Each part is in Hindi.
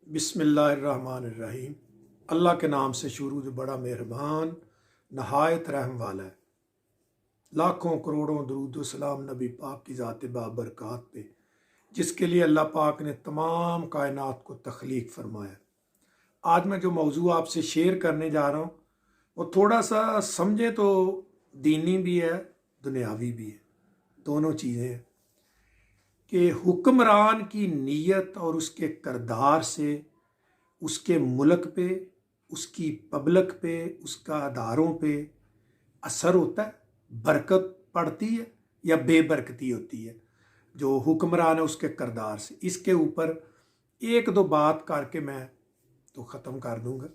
बिस्मिल्लाहिर्रहमानिर्रहीम। अल्लाह के नाम से शुरू जो बड़ा मेहरबान नहायत रहम वाला है। लाखों करोड़ों दरूद सलाम नबी पाक की ज़ात बाबरकात पे, जिसके लिए अल्लाह पाक ने तमाम कायनात को तख्लीक फरमाया। आज मैं जो मौजू आपसे शेयर करने जा रहा हूँ वो थोड़ा सा समझे तो दीनी भी है, दुनियावी भी है, दोनों चीज़ें हैं कि हुक्मरान की नीयत और उसके करदार से उसके मुल्क पे, उसकी पब्लिक पे, उसका अदारों पे असर होता है, बरकत पड़ती है या बेबरकती होती है। जो हुक्मरान है उसके करदार से, इसके ऊपर एक दो बात करके मैं तो ख़त्म कर दूंगा।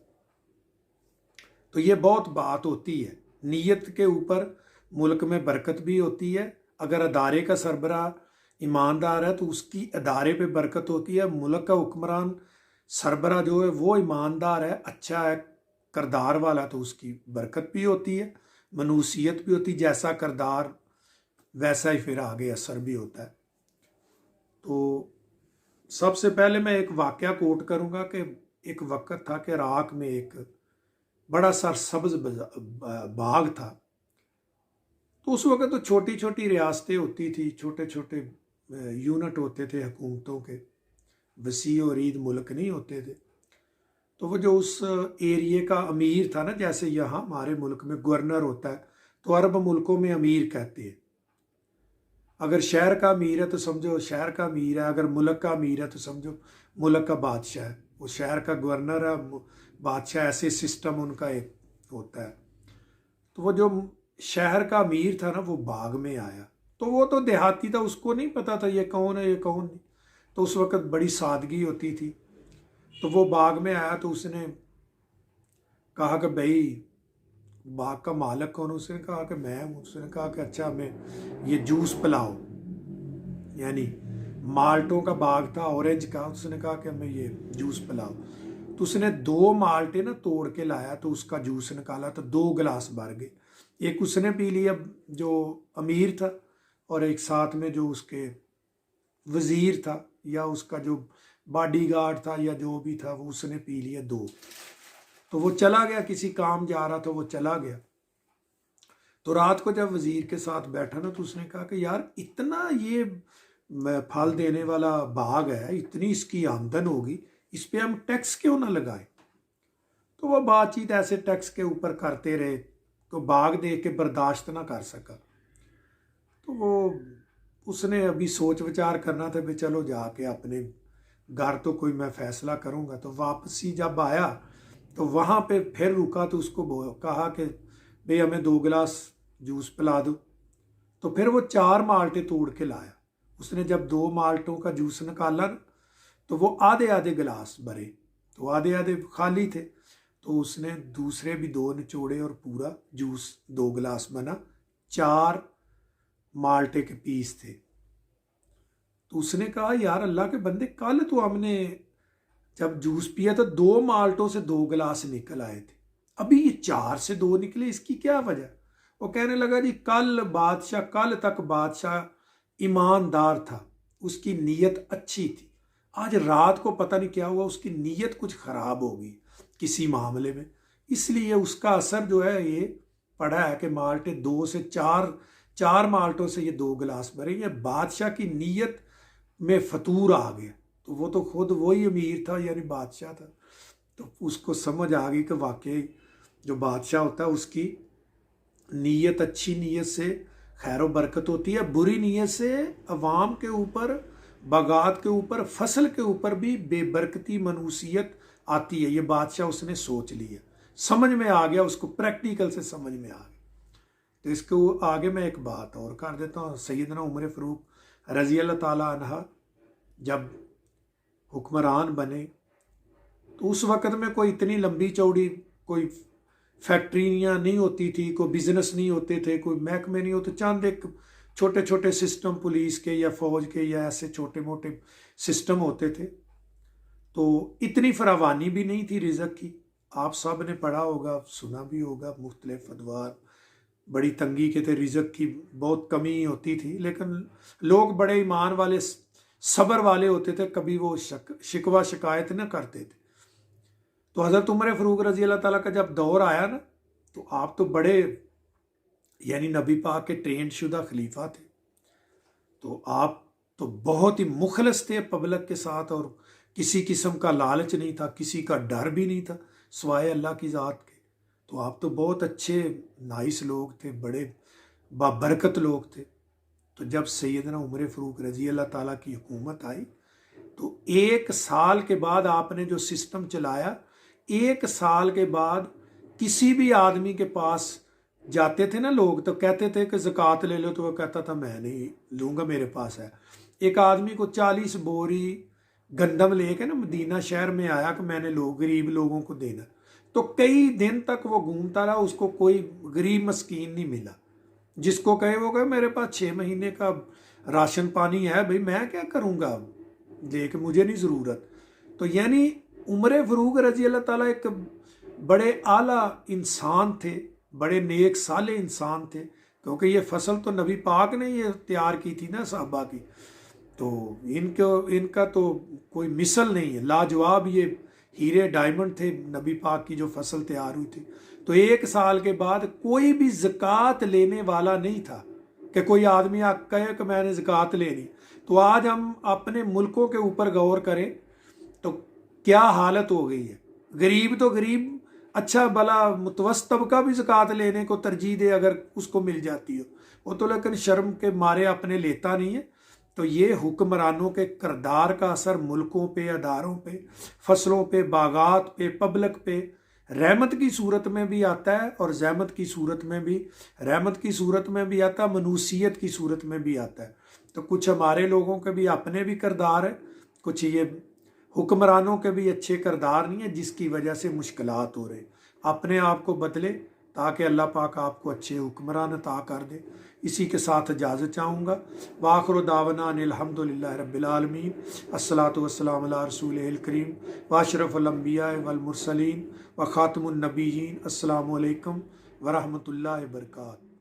तो ये बहुत बात होती है नीयत के ऊपर। मुल्क में बरकत भी होती है, अगर अदारे का सरबराह ईमानदार है तो उसकी अदारे पे बरकत होती है। मुल्क का हुक्मरान सरबराह जो है वो ईमानदार है, अच्छा है, करदार वाला, तो उसकी बरकत भी होती है, मनुसियत भी होती है। जैसा करदार वैसा ही फिर आगे असर भी होता है। तो सबसे पहले मैं एक वाकया कोट करूंगा कि एक वक्त था कि इराक में एक बड़ा सरसब्ज बाग था। तो उस वक्त तो छोटी छोटी रियासतें होती थी, छोटे छोटे यूनिट होते थे हुकूमतों के, वसी और ईद मुल्क नहीं होते थे। तो वो जो उस एरिए का अमीर था ना, जैसे यहाँ हमारे मुल्क में गवर्नर होता है, तो अरब मुल्कों में अमीर कहते हैं। अगर शहर का अमीर है तो समझो शहर का अमीर है, अगर मुल्क का अमीर है तो समझो मुल्क का बादशाह है। वो शहर का गवर्नर है, बादशाह, ऐसे सिस्टम उनका एक होता है। तो वो जो शहर का अमीर था ना, वो बाग में आया। तो वो तो देहाती था, उसको नहीं पता था ये कौन है ये कौन नहीं। तो उस वक्त बड़ी सादगी होती थी। तो वो बाग में आया तो उसने कहा कि भाई बाग का मालिक कौन? उसने कहा कि मैं हूँ। उसने कहा कि अच्छा हमें ये जूस पिलाओ, यानी माल्टों का बाग था, ऑरेंज का। उसने कहा कि हमें ये जूस पिलाओ। तो उसने 2 माल्टे ना तोड़ के लाया, तो उसका जूस निकाला तो 2 गिलास भर गए। एक उसने पी लिया जो अमीर था, और एक साथ में जो उसके वजीर था या उसका जो बॉडीगार्ड था या जो भी था, वो उसने पी लिया 2। तो वो चला गया, किसी काम जा रहा था, वो चला गया। तो रात को जब वजीर के साथ बैठा ना, तो उसने कहा कि यार इतना ये फल देने वाला बाग है, इतनी इसकी आमदन होगी, इस पे हम टैक्स क्यों ना लगाए? तो वह बातचीत ऐसे टैक्स के ऊपर करते रहे, तो बाग देख के बर्दाश्त ना कर सका। तो वो उसने अभी सोच विचार करना था भी चलो जाके अपने घर तो कोई मैं फैसला करूंगा। तो वापसी जब आया तो वहाँ पे फिर रुका, तो उसको कहा कि भाई हमें 2 गिलास जूस पिला दो। तो फिर वो 4 माल्टे तोड़ के लाया। उसने जब 2 माल्टों का जूस निकाला तो वो आधे आधे गिलास भरे, तो आधे आधे खाली थे। तो उसने दूसरे भी 2 निचोड़े और पूरा जूस 2 गिलास बना। 4 माल्टे के पीस थे। तो उसने कहा यार अल्लाह के बंदे, कल तो हमने जब जूस पिया तो 2 माल्टों से 2 गिलास निकल आए थे, अभी ये 4 से 2 निकले, इसकी क्या वजह? वो कहने लगा जी कल तक बादशाह ईमानदार था, उसकी नीयत अच्छी थी। आज रात को पता नहीं क्या हुआ, उसकी नीयत कुछ खराब हो गई किसी मामले में, इसलिए उसका असर जो है ये पड़ा है कि माल्टे 2 से 4 माल्टों से ये 2 गिलास भरे। ये बादशाह की नीयत में फतूर आ गया। तो वो तो खुद वही अमीर था, यानी बादशाह था। तो उसको समझ आ गई कि वाकई जो बादशाह होता है उसकी नीयत, अच्छी नीयत से खैर व बरकत होती है, बुरी नीयत से अवाम के ऊपर, बागात के ऊपर, फसल के ऊपर भी बेबरकती, मनुसियत आती है। ये बादशाह उसने सोच लिया, समझ में आ गया, उसको प्रैक्टिकल से समझ में आ गया। तो इसको आगे मैं एक बात और कर देता हूँ। सैयदना उमर फ़ारूक रज़ी अल्लाह ताला अन्हा जब हुक्मरान बने तो उस वक़्त में कोई इतनी लंबी चौड़ी कोई फैक्ट्रियाँ नहीं होती थी, कोई बिजनेस नहीं होते थे, कोई महकमे नहीं होते। चंद एक छोटे छोटे सिस्टम पुलिस के या फौज के या ऐसे छोटे मोटे सिस्टम होते थे। तो इतनी फरावानी भी नहीं थी रिज़्क़ की। आप सब ने पढ़ा होगा, सुना भी होगा, मुख्तलिफ अदवार, बड़ी तंगी के थे, रिज़्क़ की बहुत कमी होती थी। लेकिन लोग बड़े ईमान वाले सब्र वाले होते थे, कभी वो शिकवा शिकायत न करते थे। तो हज़रत उमर फ़ारूक रज़ी अल्लाह ताला का जब दौर आया ना, तो आप तो बड़े यानी नबी पाक के ट्रेंड शुदा खलीफा थे, तो आप तो बहुत ही मुखलस थे पब्लिक के साथ, और किसी किस्म का लालच नहीं था, किसी का डर भी नहीं था सिवाय अल्लाह की ज़ात के। तो आप तो बहुत अच्छे नाइस लोग थे, बड़े बाबरकत लोग थे। तो जब सैयदना उमर फ़ारूक रज़ी अल्लाह ताला की हुकूमत आई, तो 1 साल के बाद आपने जो सिस्टम चलाया, 1 साल के बाद किसी भी आदमी के पास जाते थे ना लोग, तो कहते थे कि ज़कात ले लो, तो वह कहता था मैं नहीं लूँगा, मेरे पास है। एक आदमी को 40 बोरी गंदम लेके ना मदीना शहर में आया कि मैंने गरीब लोगों को देना, तो कई दिन तक वो घूमता रहा, उसको कोई गरीब मस्कीन नहीं मिला। जिसको कहे वो कहे मेरे पास 6 महीने का राशन पानी है, भाई मैं क्या करूँगा लेके, मुझे नहीं ज़रूरत। तो यानी उमर फ़ारूक रज़ी अल्लाह ताला एक बड़े आला इंसान थे, बड़े नेक साले इंसान थे, क्योंकि ये फसल तो नबी पाक ने ये तैयार की थी ना साहबा की। तो इनका तो कोई मिसल नहीं है, लाजवाब ये हीरे डायमंड थे नबी पाक की जो फसल तैयार हुई थी। तो 1 साल के बाद कोई भी ज़कात लेने वाला नहीं था कि कोई आदमी कहे कि मैंने ज़कात लेनी। तो आज हम अपने मुल्कों के ऊपर गौर करें तो क्या हालत हो गई है। गरीब तो गरीब, अच्छा भला मुतवस्त तबका भी ज़कात लेने को तरजीह दे अगर उसको मिल जाती हो, वो तो लेकिन शर्म के मारे अपने लेता नहीं है। तो ये हुक्मरानों के किरदार का असर मुल्कों पे, अदारों पे, फसलों पे, बागात पे, पब्लिक पे रहमत की सूरत में भी आता है, और जहमत की सूरत में भी, रहमत की सूरत में भी आता है, मनुसियत की सूरत में भी आता है। तो कुछ हमारे लोगों के भी अपने भी किरदार है, कुछ ये हुक्मरानों के भी अच्छे किरदार नहीं है, जिसकी वजह से मुश्किलात हो रहे। अपने आप को बदले ताकि अल्लाह पाक आपको अच्छे हुक्मरान अता कर दे। इसी के साथ इजाज़त चाहूँगा। वाखिर दावना अनिल हम्दुलिल्लाहि रब्बिल आलमीन, अस्सलातु वस्सलामु अला रसूलिल करीम व अशरफुल अंबिया वल मुरसलीन व खातमुन नबिय्यीन। अस्सलामु अलैकुम व रहमतुल्लाहि व बरकातहू।